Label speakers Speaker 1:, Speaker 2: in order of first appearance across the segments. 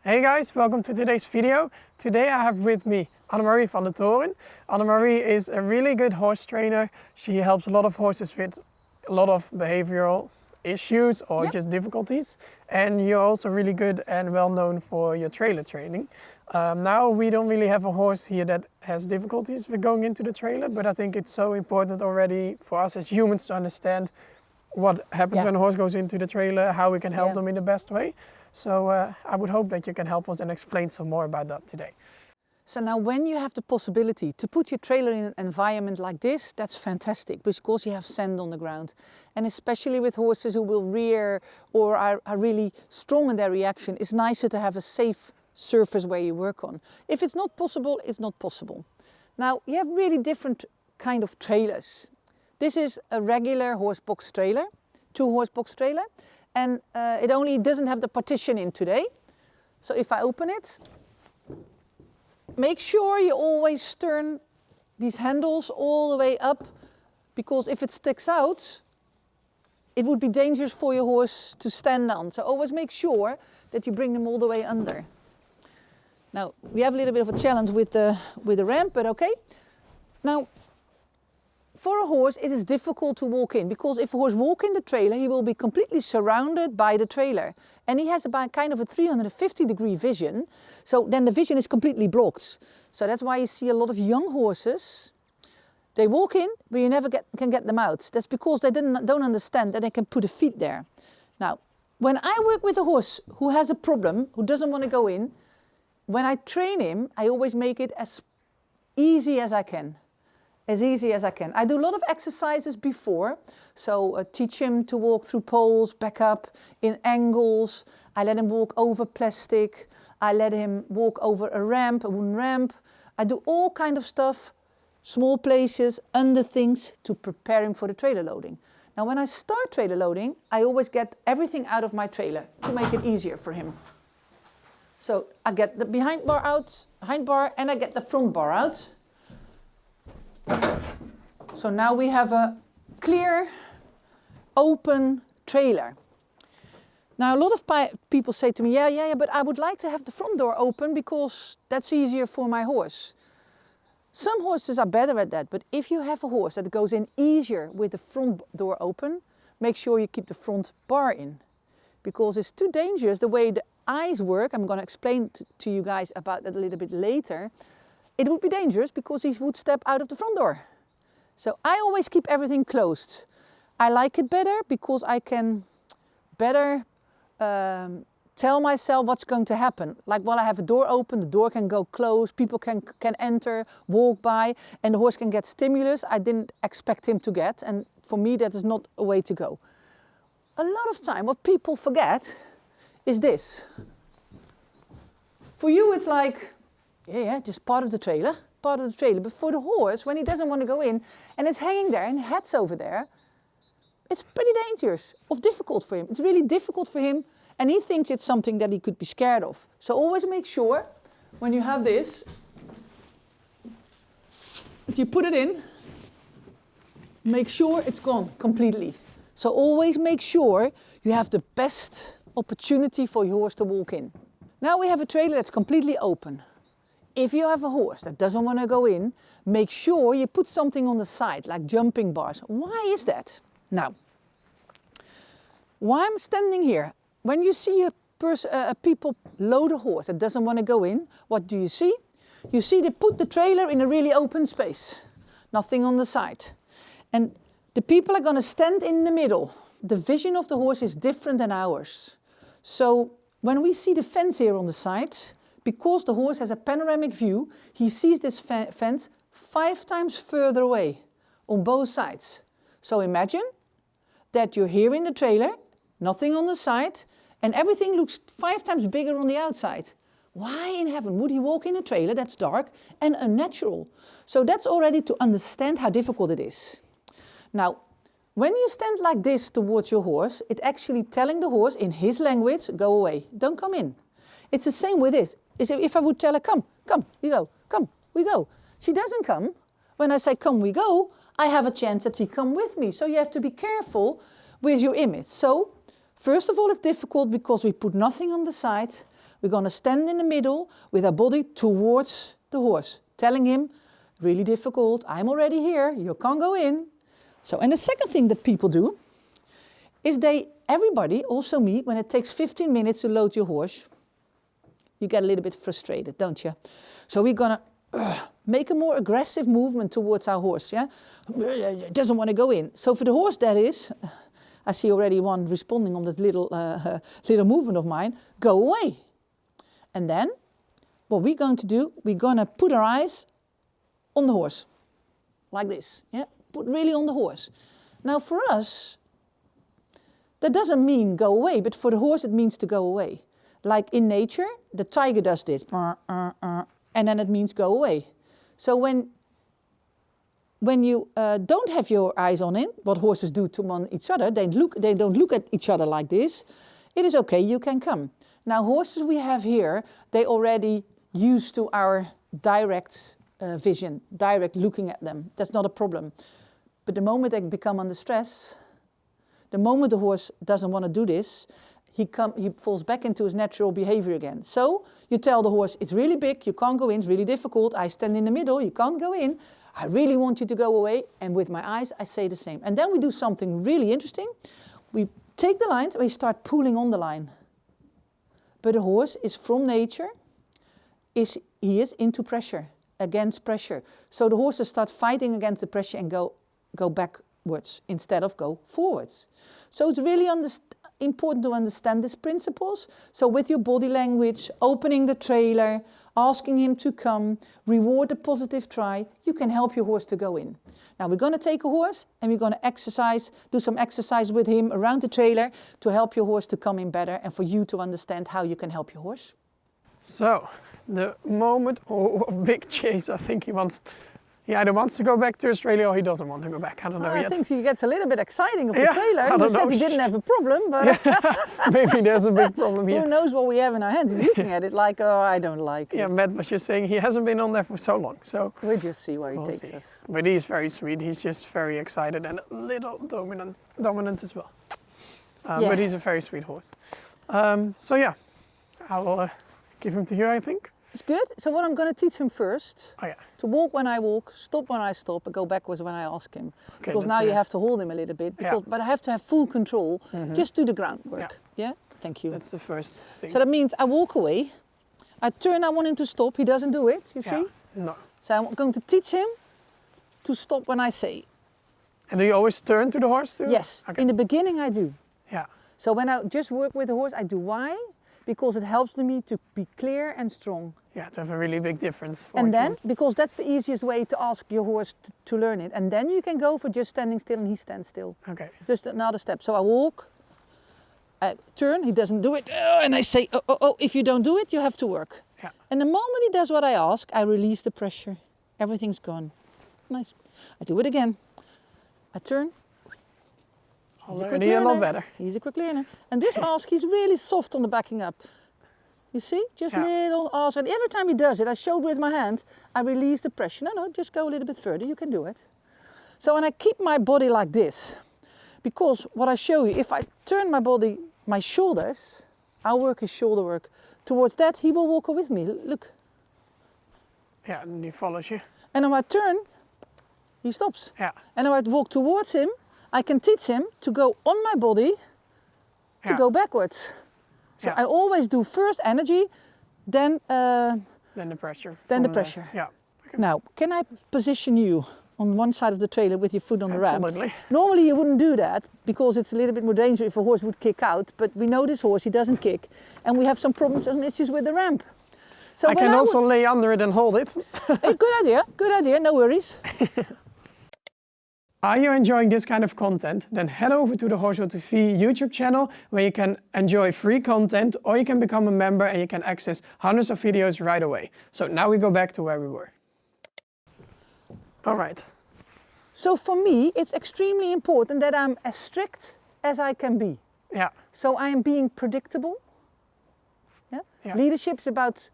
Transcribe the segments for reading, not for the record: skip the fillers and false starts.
Speaker 1: Hey guys, welcome to today's video. Today I have with me Annemarie van der Toren. Annemarie is a really good horse trainer. She helps a lot of horses with a lot of behavioral issues or just difficulties. And you're also really good and well known for your trailer training. Now we don't really have a horse here that has difficulties with going into the trailer, but I think it's so important already for us as humans to understand what happens when a horse goes into the trailer, how we can help them in the best way. So I would hope that you can help us and explain some more about that today.
Speaker 2: So now when you have the possibility to put your trailer in an environment like this, that's fantastic because you have sand on the ground. And especially with horses who will rear or are really strong in their reaction, it's nicer to have a safe surface where you work on. If it's not possible, it's not possible. Now you have really different kind of trailers. This is a regular horse box trailer, 2-horse box trailer. And it only doesn't have the partition in today. So if I open it, make sure you always turn these handles all the way up, because if it sticks out, it would be dangerous for your horse to stand on. So always make sure that you bring them all the way under. Now, we have a little bit of a challenge with the ramp, but okay. Now, for a horse, it is difficult to walk in, because if a horse walks in the trailer, he will be completely surrounded by the trailer. And he has about kind of a 350-degree vision, so then the vision is completely blocked. So that's why you see a lot of young horses, they walk in, but you never can get them out. That's because they don't understand that they can put a feet there. Now, when I work with a horse who has a problem, who doesn't want to go in, when I train him, I always make it as easy as I can. As easy as I can. I do a lot of exercises before, so teach him to walk through poles, back up, in angles. I let him walk over plastic. I let him walk over a ramp, a wooden ramp. I do all kind of stuff, small places, under things, to prepare him for the trailer loading. Now when I start trailer loading, I always get everything out of my trailer to make it easier for him. So I get the behind bar out, and I get the front bar out. So now we have a clear, open trailer. Now a lot of people say to me, yeah, but I would like to have the front door open because that's easier for my horse. Some horses are better at that, but if you have a horse that goes in easier with the front door open, make sure you keep the front bar in. Because it's too dangerous the way the eyes work. I'm going to explain to you guys about that a little bit later. It would be dangerous because he would step out of the front door. So I always keep everything closed. I like it better because I can better tell myself what's going to happen. Like while I have a door open, the door can go closed, people can enter, walk by, and the horse can get stimulus I didn't expect him to get. And for me, that is not a way to go. A lot of time, what people forget is this. For you, it's like, yeah, just part of the trailer. But for the horse, when he doesn't want to go in and it's hanging there and head's over there, it's pretty dangerous or difficult for him. It's really difficult for him, and he thinks it's something that he could be scared of. So always make sure when you have this, if you put it in, make sure it's gone completely. So always make sure you have the best opportunity for your horse to walk in. Now we have a trailer that's completely open. If you have a horse that doesn't want to go in, make sure you put something on the side, like jumping bars. Why is that? Now, why I'm standing here, when you see people load a horse that doesn't want to go in, what do you see? You see they put the trailer in a really open space, nothing on the side. And the people are going to stand in the middle. The vision of the horse is different than ours. So when we see the fence here on the side, because the horse has a panoramic view, he sees this fence 5 times further away on both sides. So imagine that you're here in the trailer, nothing on the side, and everything looks 5 times bigger on the outside. Why in heaven would he walk in a trailer that's dark and unnatural? So that's already to understand how difficult it is. Now, when you stand like this towards your horse, it's actually telling the horse in his language, go away, don't come in. It's the same with this. If I would tell her, come, we go, come, we go. She doesn't come. When I say, come, we go, I have a chance that she come with me. So you have to be careful with your image. So, first of all, it's difficult because we put nothing on the side. We're going to stand in the middle with our body towards the horse, telling him, really difficult, I'm already here, you can't go in. So, and the second thing that people do is everybody, also me, when it takes 15 minutes to load your horse, you get a little bit frustrated, don't you? So we're going to make a more aggressive movement towards our horse, yeah? It doesn't want to go in. So for the horse, that is, I see already one responding on that little movement of mine, go away. And then, what we're going to do, we're going to put our eyes on the horse, like this, yeah? Put really on the horse. Now for us, that doesn't mean go away, but for the horse it means to go away. Like in nature, the tiger does this, and then it means go away. So when you don't have your eyes on it, what horses do on each other, they don't look at each other like this, it is okay, you can come. Now horses we have here, they already used to our direct vision, direct looking at them. That's not a problem. But the moment they become under stress, the moment the horse doesn't want to do this, he falls back into his natural behavior again. So you tell the horse, it's really big, you can't go in, it's really difficult, I stand in the middle, you can't go in, I really want you to go away, and with my eyes I say the same. And then we do something really interesting. We take the lines and we start pulling on the line. But the horse is from nature, he is into pressure, against pressure. So the horses start fighting against the pressure and go backwards instead of go forwards. So it's really important to understand these principles. So with your body language, opening the trailer, asking him to come, reward a positive try, you can help your horse to go in. Now we're going to take a horse and we're going to do some exercise with him around the trailer to help your horse to come in better and for you to understand how you can help your horse.
Speaker 1: So, the moment of big chase, I think he either wants to go back to Australia or he doesn't want to go back. I don't know yet.
Speaker 2: I think he gets a little bit exciting of the trailer.
Speaker 1: You
Speaker 2: said he didn't have a problem, but
Speaker 1: maybe there's a big problem here.
Speaker 2: Who knows what we have in our hands? He's looking at it like, oh, I don't like it.
Speaker 1: Yeah, Matt was just saying he hasn't been on there for so long, so
Speaker 2: we'll just see where he takes us.
Speaker 1: But he's very sweet. He's just very excited and a little dominant as well. But he's a very sweet horse. So yeah, I will give him to you, I think.
Speaker 2: It's good. So what I'm going to teach him first,
Speaker 1: Oh yeah.
Speaker 2: to walk when I walk, stop when I stop, and go backwards when I ask him.
Speaker 1: Okay,
Speaker 2: Because now you have to hold him a little bit, but I have to have full control. Just do the groundwork. Yeah? Thank you.
Speaker 1: That's the first thing.
Speaker 2: So that means I walk away, I turn, I want him to stop, he doesn't do it, you see?
Speaker 1: No.
Speaker 2: So I'm going to teach him to stop when I say.
Speaker 1: And do you always turn to the horse too?
Speaker 2: Yes,
Speaker 1: Okay.
Speaker 2: in the beginning I do.
Speaker 1: Yeah.
Speaker 2: So when I just work with the horse, I do why? Because it helps me to be clear and strong.
Speaker 1: Yeah, to have a really big difference.
Speaker 2: And then, because that's the easiest way to ask your horse to learn it. And then you can go for just standing still and he stands still.
Speaker 1: Okay.
Speaker 2: It's just another step. So I walk, I turn, he doesn't do it, and I say, oh, if you don't do it, you have to work.
Speaker 1: Yeah.
Speaker 2: And the moment he does what I ask, I release the pressure. Everything's gone. Nice. I do it again. I turn. He's a quick
Speaker 1: a lot
Speaker 2: learner.
Speaker 1: better.
Speaker 2: He's a quick learner. And this ask, he's really soft on the backing up. You see? Just little ask. And every time he does it, I showed with my hand, I release the pressure. No, just go a little bit further. You can do it. So when I keep my body like this, because what I show you, if I turn my body, my shoulders, I'll work his shoulder work. Towards that, he will walk with me. Look.
Speaker 1: Yeah, and he follows you.
Speaker 2: And when I turn, he stops.
Speaker 1: Yeah.
Speaker 2: And when I walk towards him, I can teach him to go on my body, to go backwards. So I always do first energy, then
Speaker 1: the pressure.
Speaker 2: Then the pressure.
Speaker 1: Yeah. Okay.
Speaker 2: Now, can I position you on one side of the trailer with your foot on the ramp?
Speaker 1: Absolutely.
Speaker 2: Normally you wouldn't do that because it's a little bit more dangerous if a horse would kick out, but we know this horse, he doesn't kick, and we have some problems and issues with the ramp. So
Speaker 1: I can also lay under it and hold it.
Speaker 2: Good idea, no worries.
Speaker 1: Are you enjoying this kind of content? Then head over to the Horseshow TV YouTube channel where you can enjoy free content, or you can become a member and you can access hundreds of videos right away. So now we go back to where we were. All right.
Speaker 2: So for me, it's extremely important that I'm as strict as I can be.
Speaker 1: Yeah.
Speaker 2: So I am being predictable.
Speaker 1: Yeah.
Speaker 2: Leadership's about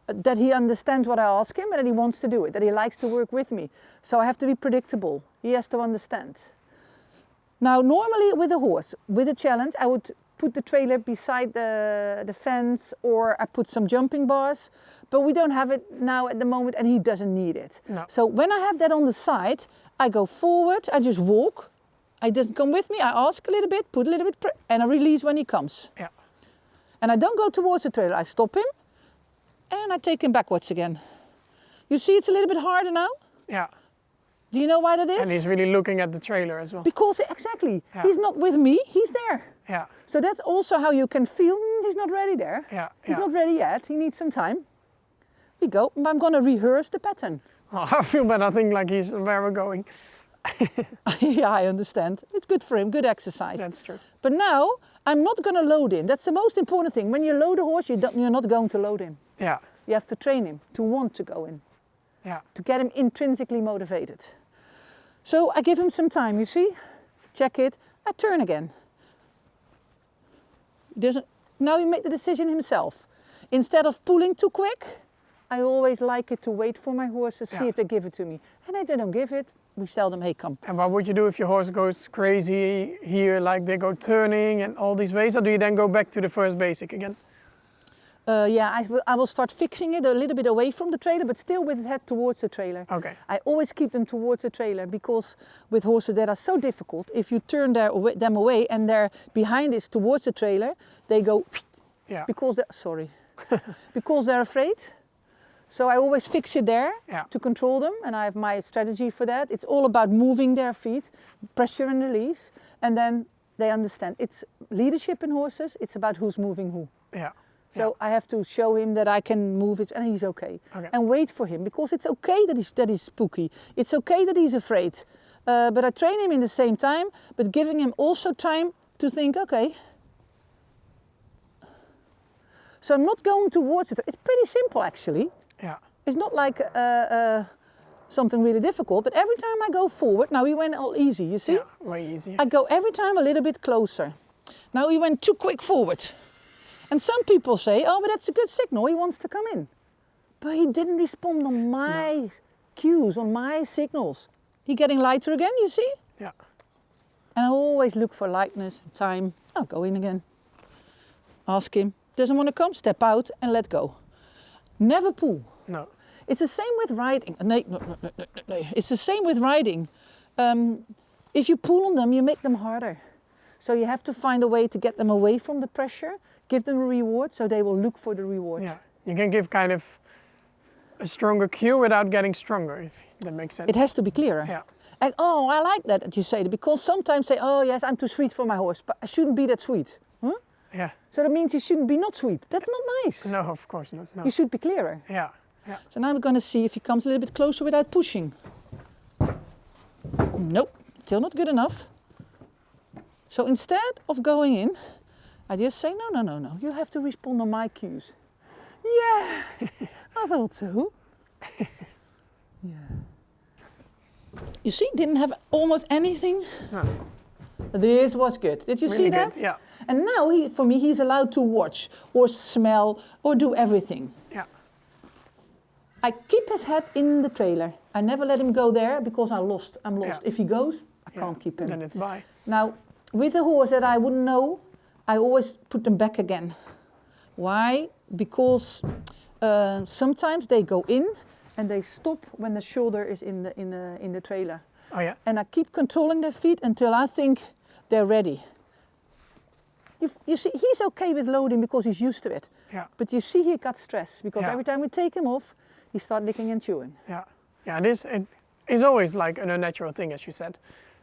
Speaker 2: that he understands what I ask him and that he wants to do it, that he likes to work with me. So I have to be predictable. He has to understand. Now, normally with a horse, with a challenge, I would put the trailer beside the fence, or I put some jumping bars, but we don't have it now at the moment and he doesn't need it.
Speaker 1: No.
Speaker 2: So when I have that on the side, I go forward, I just walk. He doesn't come with me, I ask a little bit, put a little bit, and I release when he comes.
Speaker 1: Yeah.
Speaker 2: And I don't go towards the trailer, I stop him and I take him backwards again. You see it's a little bit harder now?
Speaker 1: Yeah.
Speaker 2: Do you know why that is?
Speaker 1: And he's really looking at the trailer as well.
Speaker 2: Because, exactly,
Speaker 1: Yeah.
Speaker 2: he's not with me, he's there.
Speaker 1: Yeah.
Speaker 2: So that's also how you can feel, he's not ready there.
Speaker 1: Yeah.
Speaker 2: He's
Speaker 1: Yeah.
Speaker 2: not ready yet, he needs some time. We go, I'm gonna rehearse the pattern.
Speaker 1: Oh, I feel bad. I think like he's where we're going.
Speaker 2: Yeah, I understand. It's good for him, good exercise.
Speaker 1: That's true.
Speaker 2: But now, I'm not gonna load in. That's the most important thing. When you load a horse, you're not going to load him.
Speaker 1: Yeah.
Speaker 2: You have to train him to want to go in,
Speaker 1: Yeah.
Speaker 2: to get him intrinsically motivated. So I give him some time, you see? Check it, I turn again. Now he made the decision himself. Instead of pulling too quick, I always like it to wait for my horses, see
Speaker 1: Yeah.
Speaker 2: if they give it to me. And if they don't give it, we tell them, hey, come.
Speaker 1: And what would you do if your horse goes crazy here, like they go turning and all these ways, or do you then go back to the first basic again?
Speaker 2: Yeah, I will start fixing it a little bit away from the trailer, but still with the head towards the trailer.
Speaker 1: Okay.
Speaker 2: I always keep them towards the trailer, because with horses that are so difficult, if you turn them away and their behind is towards the trailer, they go
Speaker 1: Yeah.
Speaker 2: because because they're afraid. So I always fix it there
Speaker 1: Yeah.
Speaker 2: to control them, and I have my strategy for that. It's all about moving their feet, pressure and release, and then they understand. It's leadership in horses, it's about who's moving who.
Speaker 1: Yeah.
Speaker 2: So I have to show him that I can move it and he's okay.
Speaker 1: Okay.
Speaker 2: And wait for him, because it's okay that he's spooky. It's okay that he's afraid. But I train him in the same time, but giving him also time to think, okay. So I'm not going towards it. It's pretty simple actually.
Speaker 1: Yeah.
Speaker 2: It's not like something really difficult, but every time I go forward, now he went all easy, you see?
Speaker 1: Yeah. Way easier.
Speaker 2: I go every time a little bit closer. Now he went too quick forward. And some people say, oh, but that's a good signal, he wants to come in. But he didn't respond on my cues, on my signals. He getting lighter again, you see?
Speaker 1: Yeah.
Speaker 2: And I always look for lightness, time. I'll go in again. Ask him, doesn't want to come, step out and let go. Never pull.
Speaker 1: No.
Speaker 2: It's the same with riding. No. It's the same with riding. If you pull on them, you make them harder. So you have to find a way to get them away from the pressure, give them a reward, so they will look for the reward.
Speaker 1: Yeah. You can give kind of a stronger cue without getting stronger, if that makes sense.
Speaker 2: It has to be clearer.
Speaker 1: Yeah.
Speaker 2: And oh, I like that you say it, because sometimes say, oh yes, I'm too sweet for my horse, but I shouldn't be that sweet. Huh?
Speaker 1: Yeah.
Speaker 2: So that means you shouldn't be not sweet. That's not nice.
Speaker 1: No, of course not. No.
Speaker 2: You should be clearer.
Speaker 1: Yeah. Yeah.
Speaker 2: So now we're going to see if he comes a little bit closer without pushing. Nope, still not good enough. So instead of going in, I just say, no, you have to respond on my cues. Yeah, I thought so. Yeah. You see, didn't have almost anything.
Speaker 1: No.
Speaker 2: This was good. Did you
Speaker 1: Really
Speaker 2: see
Speaker 1: good,
Speaker 2: that?
Speaker 1: yeah.
Speaker 2: And now, for me, he's allowed to watch or smell or do everything.
Speaker 1: Yeah.
Speaker 2: I keep his head in the trailer. I never let him go there because I'm lost.
Speaker 1: Yeah.
Speaker 2: If he goes, I
Speaker 1: Yeah.
Speaker 2: can't keep him.
Speaker 1: Then it's bye.
Speaker 2: Now, with a horse that I wouldn't know, I always put them back again. Why? Because sometimes they go in and they stop when the shoulder is in the trailer.
Speaker 1: Oh yeah.
Speaker 2: And I keep controlling their feet until I think they're ready. You see, he's okay with loading because he's used to it.
Speaker 1: Yeah.
Speaker 2: But you see he got stressed because
Speaker 1: Yeah.
Speaker 2: every time we take him off, he starts licking and chewing.
Speaker 1: Yeah. Yeah. It is always like an unnatural thing, as you said.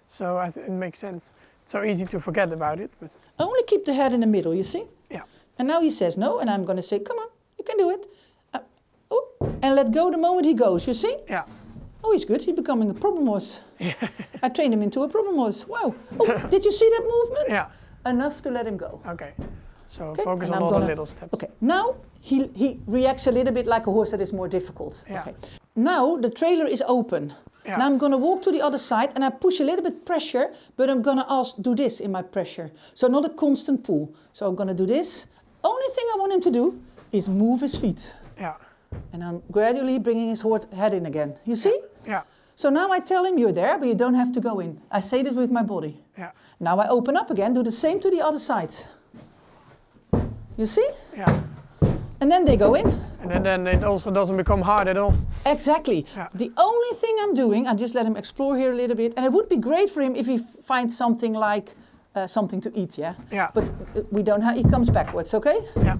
Speaker 1: So it makes sense. It's so easy to forget about it, but
Speaker 2: I only keep the head in the middle, you see?
Speaker 1: yeah.
Speaker 2: And now he says no, and I'm going to say, come on, you can do it. And let go the moment he goes, you see?
Speaker 1: Yeah.
Speaker 2: Oh, he's good, he's becoming a problem horse. I trained him into a problem horse, wow. Oh, did you see that movement?
Speaker 1: Yeah.
Speaker 2: Enough to let him go.
Speaker 1: Okay. So
Speaker 2: Okay,
Speaker 1: focus
Speaker 2: and
Speaker 1: on
Speaker 2: I'm
Speaker 1: all
Speaker 2: gonna-
Speaker 1: the little steps.
Speaker 2: Okay, now he reacts a little bit like a horse that is more difficult.
Speaker 1: Yeah.
Speaker 2: Okay. Now the trailer is open.
Speaker 1: Yeah.
Speaker 2: Now I'm going to walk to the other side and I push a little bit pressure, but I'm going to do this in my pressure. So not a constant pull. So I'm going to do this. Only thing I want him to do is move his feet.
Speaker 1: Yeah.
Speaker 2: And I'm gradually bringing his head in again. You see?
Speaker 1: Yeah.
Speaker 2: So now I tell him, you're there, but you don't have to go in. I say this with my body.
Speaker 1: Yeah.
Speaker 2: Now I open up again, do the same to the other side. You see?
Speaker 1: Yeah.
Speaker 2: And then they go in.
Speaker 1: And then it also doesn't become hard at all.
Speaker 2: Exactly.
Speaker 1: Yeah.
Speaker 2: The only thing I'm doing, I just let him explore here a little bit, and it would be great for him if he finds something like something to eat, yeah?
Speaker 1: Yeah.
Speaker 2: But we don't have, he comes backwards, okay?
Speaker 1: Yeah.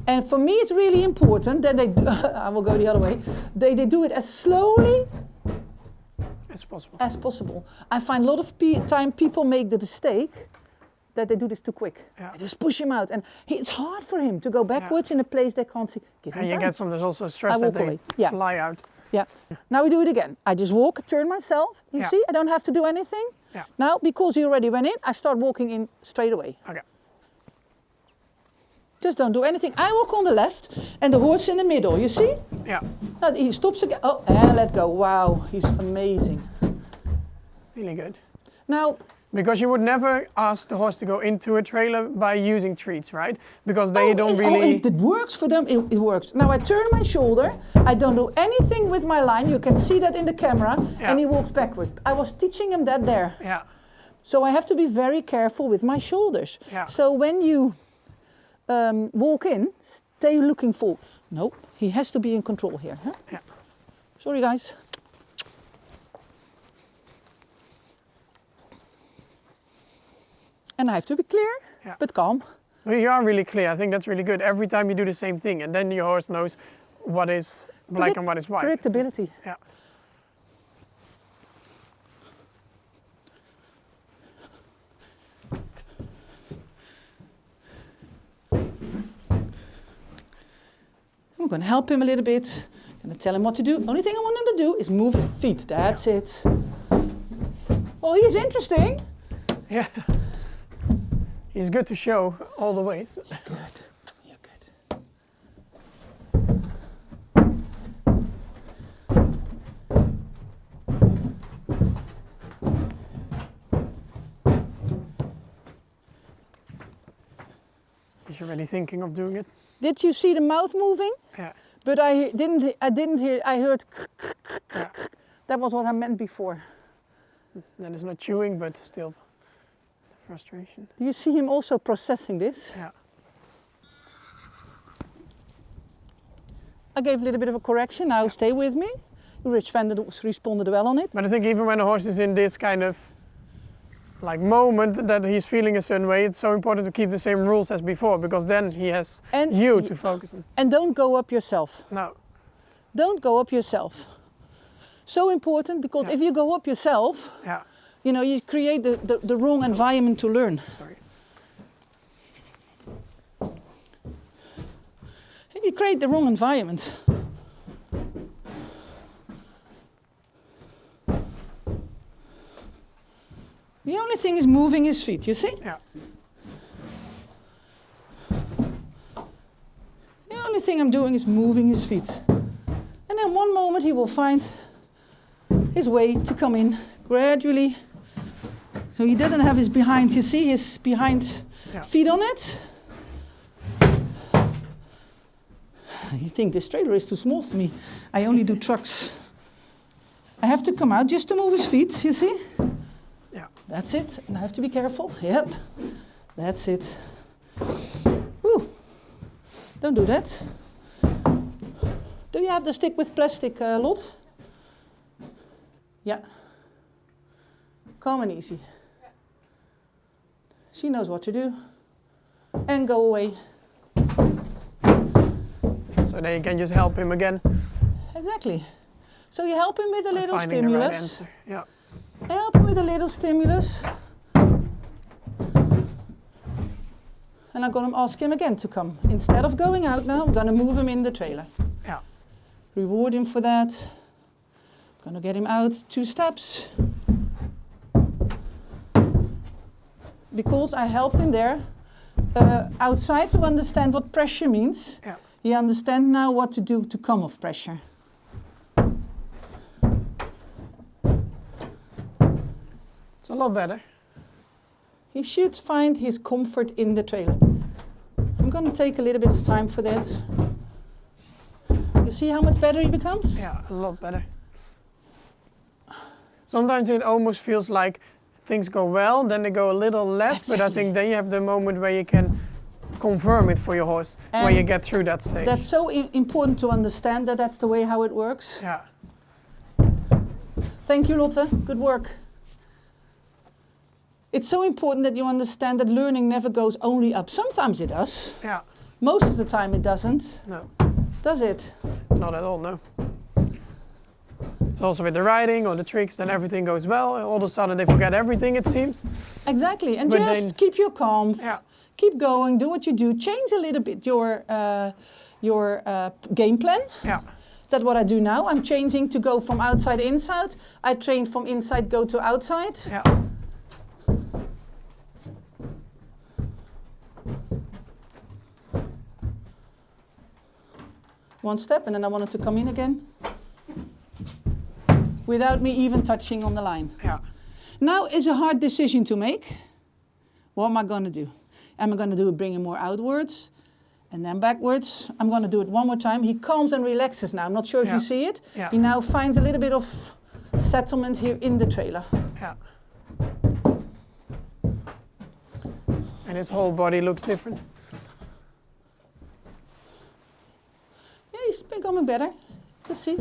Speaker 2: And for me it's really important that they do, I will go the other way, they do it as slowly
Speaker 1: As possible.
Speaker 2: as possible. I find a lot of time people make the mistake that they do this too quick.
Speaker 1: Yeah.
Speaker 2: They just push him out, and it's hard for him to go backwards in a place they can't see. Give him
Speaker 1: And you
Speaker 2: time.
Speaker 1: get some, there's also stress
Speaker 2: I
Speaker 1: that
Speaker 2: walk
Speaker 1: they
Speaker 2: away. Yeah.
Speaker 1: fly out.
Speaker 2: Yeah. Now we do it again. I just walk, turn myself. You
Speaker 1: Yeah.
Speaker 2: see, I don't have to do anything.
Speaker 1: Yeah.
Speaker 2: Now, because you already went in, I start walking in straight away.
Speaker 1: Okay.
Speaker 2: Just don't do anything. I walk on the left, and the horse in the middle. You see?
Speaker 1: Yeah.
Speaker 2: Now he stops again. Oh, and let go. Wow, he's amazing.
Speaker 1: Really good.
Speaker 2: Now,
Speaker 1: Because you would never ask the horse to go into a trailer by using treats, right? Because they don't really...
Speaker 2: if it works for them, it works. Now I turn my shoulder. I don't do anything with my line. You can see that in the camera,
Speaker 1: Yeah.
Speaker 2: and he walks backwards. I was teaching him that there.
Speaker 1: Yeah.
Speaker 2: So I have to be very careful with my shoulders.
Speaker 1: Yeah.
Speaker 2: So when you walk in, stay looking for... No, he has to be in control here. Huh?
Speaker 1: Yeah.
Speaker 2: Sorry, guys. And I have to be clear,
Speaker 1: Yeah.
Speaker 2: but calm.
Speaker 1: Well, you are really clear. I think that's really good. Every time you do the same thing, and then your horse knows what is black and what is white.
Speaker 2: Predictability.
Speaker 1: Yeah.
Speaker 2: I'm going to help him a little bit. I'm going to tell him what to do. Only thing I want him to do is move his feet. That's it. Oh, he's interesting.
Speaker 1: Yeah. He's good to show all the ways.
Speaker 2: Good. You're good.
Speaker 1: Is you already thinking of doing it?
Speaker 2: Did you see the mouth moving?
Speaker 1: Yeah.
Speaker 2: But I didn't hear. I heard.
Speaker 1: Yeah.
Speaker 2: That was what I meant before.
Speaker 1: Then it's not chewing, but still frustration.
Speaker 2: Do you see him also processing this?
Speaker 1: Yeah.
Speaker 2: I gave a little bit of a correction. Now stay with me. You responded well on it.
Speaker 1: But I think even when a horse is in this kind of like moment that he's feeling a certain way, it's so important to keep the same rules as before, because then he has
Speaker 2: And
Speaker 1: you to focus on.
Speaker 2: And don't go up yourself.
Speaker 1: No.
Speaker 2: Don't go up yourself. So important, because
Speaker 1: Yeah.
Speaker 2: if you go up yourself,
Speaker 1: Yeah.
Speaker 2: you know, you create the wrong environment to learn.
Speaker 1: Sorry.
Speaker 2: If you create the wrong environment, the only thing is moving his feet, you see?
Speaker 1: Yeah.
Speaker 2: The only thing I'm doing is moving his feet. And then one moment he will find his way to come in gradually. So he doesn't have his behind, you see his behind
Speaker 1: Yeah.
Speaker 2: feet on it. You think this trailer is too small for me. I only do trucks. I have to come out just to move his feet, you see?
Speaker 1: Yeah.
Speaker 2: That's it. And I have to be careful. Yep. That's it. Ooh. Don't do that. Do you have the stick with plastic, Lot? Yeah. Calm and easy. She knows what to do. And go away.
Speaker 1: So then you can just help him again.
Speaker 2: Exactly. So you help him with a little
Speaker 1: finding the right
Speaker 2: stimulus.
Speaker 1: answer. Yeah.
Speaker 2: I help him with a little stimulus. And I'm going to ask him again to come. Instead of going out now, I'm going to move him in the trailer.
Speaker 1: Yeah.
Speaker 2: Reward him for that. I'm going to get him out 2 steps. Because I helped him there outside to understand what pressure means.
Speaker 1: Yeah.
Speaker 2: He understands now what to do to come off pressure.
Speaker 1: It's a lot better.
Speaker 2: He should find his comfort in the trailer. I'm going to take a little bit of time for that. You see how much better he becomes?
Speaker 1: Yeah, a lot better. Sometimes it almost feels like things go well, then they go a little less, but I
Speaker 2: Exactly.
Speaker 1: think then you have the moment where you can confirm it for your horse when you get through that stage.
Speaker 2: That's so important to understand that that's the way how it works.
Speaker 1: Yeah.
Speaker 2: Thank you, Lotte. Good work. It's so important that you understand that learning never goes only up. Sometimes it does.
Speaker 1: Yeah.
Speaker 2: Most of the time it doesn't.
Speaker 1: No.
Speaker 2: Does it?
Speaker 1: Not at all, no. It's also with the riding or the tricks, then everything goes well. And all of a sudden they forget everything, it seems.
Speaker 2: Exactly. And
Speaker 1: But
Speaker 2: just
Speaker 1: then-
Speaker 2: keep your calm.
Speaker 1: Yeah.
Speaker 2: Keep going. Do what you do. Change a little bit your game plan.
Speaker 1: Yeah.
Speaker 2: That's what I do now. I'm changing to go from outside inside. I train from inside, go to outside.
Speaker 1: Yeah.
Speaker 2: One step, and then I want it to come in again. Without me even touching on the line.
Speaker 1: Yeah.
Speaker 2: Now is a hard decision to make. What am I going to do? Am I going to do it bringing more outwards and then backwards? I'm going to do it one more time. He calms and relaxes now. I'm not sure if you
Speaker 1: Yeah.
Speaker 2: see it.
Speaker 1: Yeah.
Speaker 2: He now finds a little bit of settlement here in the trailer.
Speaker 1: Yeah. And his whole body looks different.
Speaker 2: Yeah, he's becoming better. You see?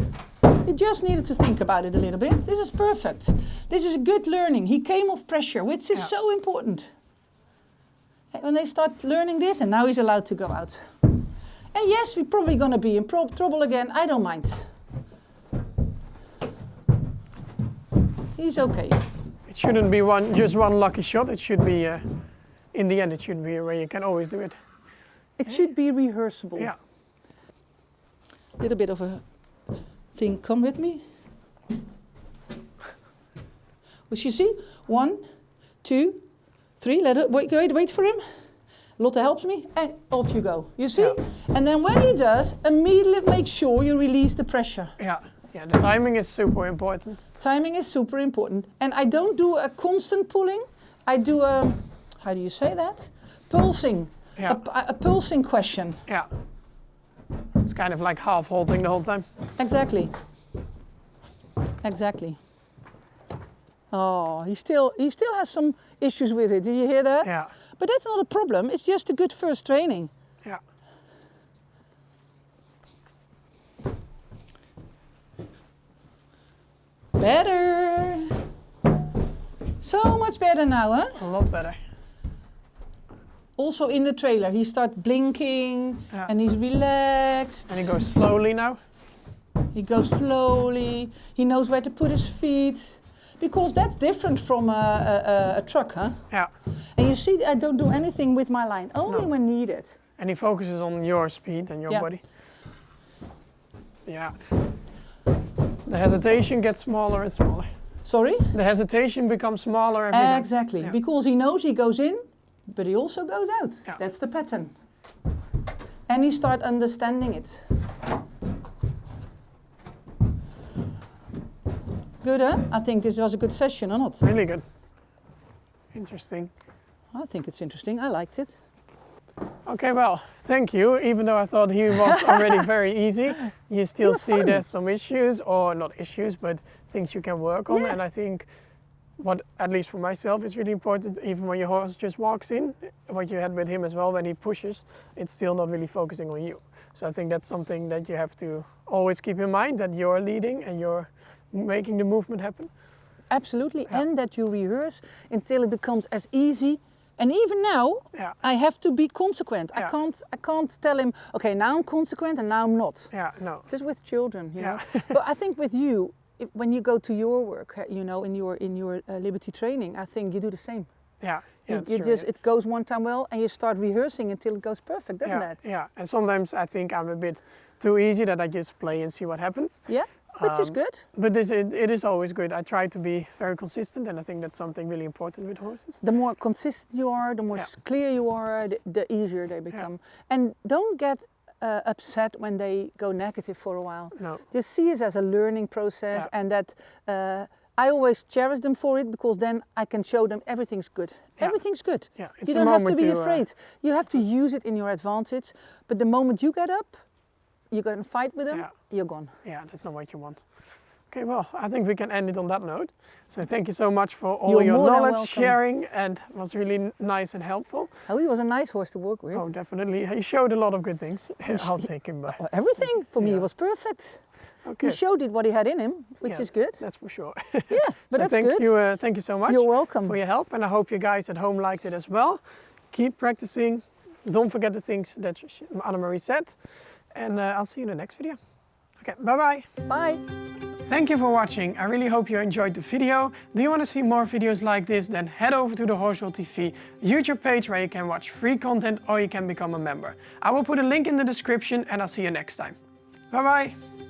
Speaker 2: You just needed to think about it a little bit. This is perfect. This is a good learning. He came off pressure, which is
Speaker 1: Yeah.
Speaker 2: so important. And when they start learning this, and now he's allowed to go out. And yes, we're probably going to be in trouble again. I don't mind. He's okay.
Speaker 1: It shouldn't be just one lucky shot. It should be, in the end, it should be where you can always do it.
Speaker 2: It should be rehearsable.
Speaker 1: Yeah.
Speaker 2: Little bit of a thing. Come with me. Well, you see? 1, 2, 3. Wait for him. Lotte helps me, and off you go. You see?
Speaker 1: Yeah.
Speaker 2: And then when he does, immediately make sure you release the pressure.
Speaker 1: Yeah. Yeah. The timing is super important.
Speaker 2: Timing is super important. And I don't do a constant pulling. I do a, how do you say that? Pulsing.
Speaker 1: Yeah.
Speaker 2: A pulsing question.
Speaker 1: Yeah. It's kind of like half holding the whole time.
Speaker 2: Exactly. Exactly. Oh, he still has some issues with it. Did you hear that?
Speaker 1: Yeah.
Speaker 2: But that's not a problem. It's just a good first training.
Speaker 1: Yeah.
Speaker 2: Better. So much better now, huh?
Speaker 1: A lot better.
Speaker 2: Also in the trailer, he starts blinking
Speaker 1: Yeah.
Speaker 2: and he's relaxed.
Speaker 1: And he goes slowly now.
Speaker 2: He goes slowly. He knows where to put his feet. Because that's different from a truck, huh?
Speaker 1: Yeah.
Speaker 2: And you see, I don't do anything with my line, only
Speaker 1: No.
Speaker 2: when needed.
Speaker 1: And he focuses on your speed and your
Speaker 2: Yeah.
Speaker 1: body. Yeah. The hesitation gets smaller and smaller.
Speaker 2: Sorry?
Speaker 1: The hesitation becomes smaller every time.
Speaker 2: Exactly.
Speaker 1: Yeah.
Speaker 2: Because he knows he goes in, but he also goes out.
Speaker 1: Yeah.
Speaker 2: That's the pattern. And he starts understanding it. Good, huh? I think this was a good session, or not?
Speaker 1: Really good. Interesting.
Speaker 2: I think it's interesting. I liked it.
Speaker 1: Okay, well, thank you. Even though I thought he was already very easy, you still
Speaker 2: was
Speaker 1: see
Speaker 2: fun.
Speaker 1: there's some issues, or not issues, but things you can work on.
Speaker 2: Yeah.
Speaker 1: And I think what, at least for myself, is really important, even when your horse just walks in, what you had with him as well, when he pushes, it's still not really focusing on you. So I think that's something that you have to always keep in mind, that you're leading and you're making the movement happen.
Speaker 2: Absolutely.
Speaker 1: Yeah.
Speaker 2: And that you rehearse until it becomes as easy. And even now,
Speaker 1: Yeah.
Speaker 2: I have to be consequent.
Speaker 1: Yeah.
Speaker 2: I can't tell him, okay, now I'm consequent and now I'm not.
Speaker 1: Yeah, no.
Speaker 2: Just with children, you know.
Speaker 1: Yeah.
Speaker 2: But I think with you, when you go to your work, you know, in your Liberty training, I think you do the same.
Speaker 1: Yeah, yeah,
Speaker 2: You
Speaker 1: it's
Speaker 2: just
Speaker 1: true.
Speaker 2: it goes one time well, and you start rehearsing until it goes perfect, doesn't
Speaker 1: Yeah,
Speaker 2: it?
Speaker 1: yeah. And sometimes I think I'm a bit too easy, that I just play and see what happens.
Speaker 2: Yeah, which is good.
Speaker 1: But it is always good. I try to be very consistent, and I think that's something really important with horses.
Speaker 2: The more consistent you are, the more
Speaker 1: Yeah.
Speaker 2: clear you are, the easier they become. And don't get upset when they go negative for a while.
Speaker 1: No.
Speaker 2: Just see it as a learning process,
Speaker 1: Yeah.
Speaker 2: and that I always cherish them for it, because then I can show them everything's good.
Speaker 1: Yeah.
Speaker 2: Everything's good.
Speaker 1: Yeah, it's
Speaker 2: You
Speaker 1: a
Speaker 2: don't have to
Speaker 1: moment
Speaker 2: be
Speaker 1: to,
Speaker 2: afraid. You have to use it in your advantage. But the moment you get up, you go and fight with them,
Speaker 1: Yeah.
Speaker 2: you're gone.
Speaker 1: Yeah, that's not what you want. Okay, well, I think we can end it on that note. So thank you so much for all
Speaker 2: You're
Speaker 1: your
Speaker 2: more than
Speaker 1: knowledge
Speaker 2: welcome.
Speaker 1: sharing, and it was really nice and helpful.
Speaker 2: Oh, he was a nice horse to work with.
Speaker 1: Oh, definitely. He showed a lot of good things. I'll take him back.
Speaker 2: Everything for me
Speaker 1: Yeah.
Speaker 2: was perfect.
Speaker 1: Okay,
Speaker 2: He showed it what he had in him, which
Speaker 1: Yeah,
Speaker 2: is good.
Speaker 1: that's for sure.
Speaker 2: Yeah, but
Speaker 1: So
Speaker 2: that's
Speaker 1: thank
Speaker 2: good.
Speaker 1: you, thank you so much
Speaker 2: You're welcome.
Speaker 1: for your help, and I hope you guys at home liked it as well. Keep practicing. Don't forget the things that Annemarie said, and I'll see you in the next video. Okay, bye-bye.
Speaker 2: Bye.
Speaker 1: Thank you for watching. I really hope you enjoyed the video. Do you want to see more videos like this? Then head over to the Horsewell TV YouTube page where you can watch free content or you can become a member. I will put a link in the description and I'll see you next time. Bye bye.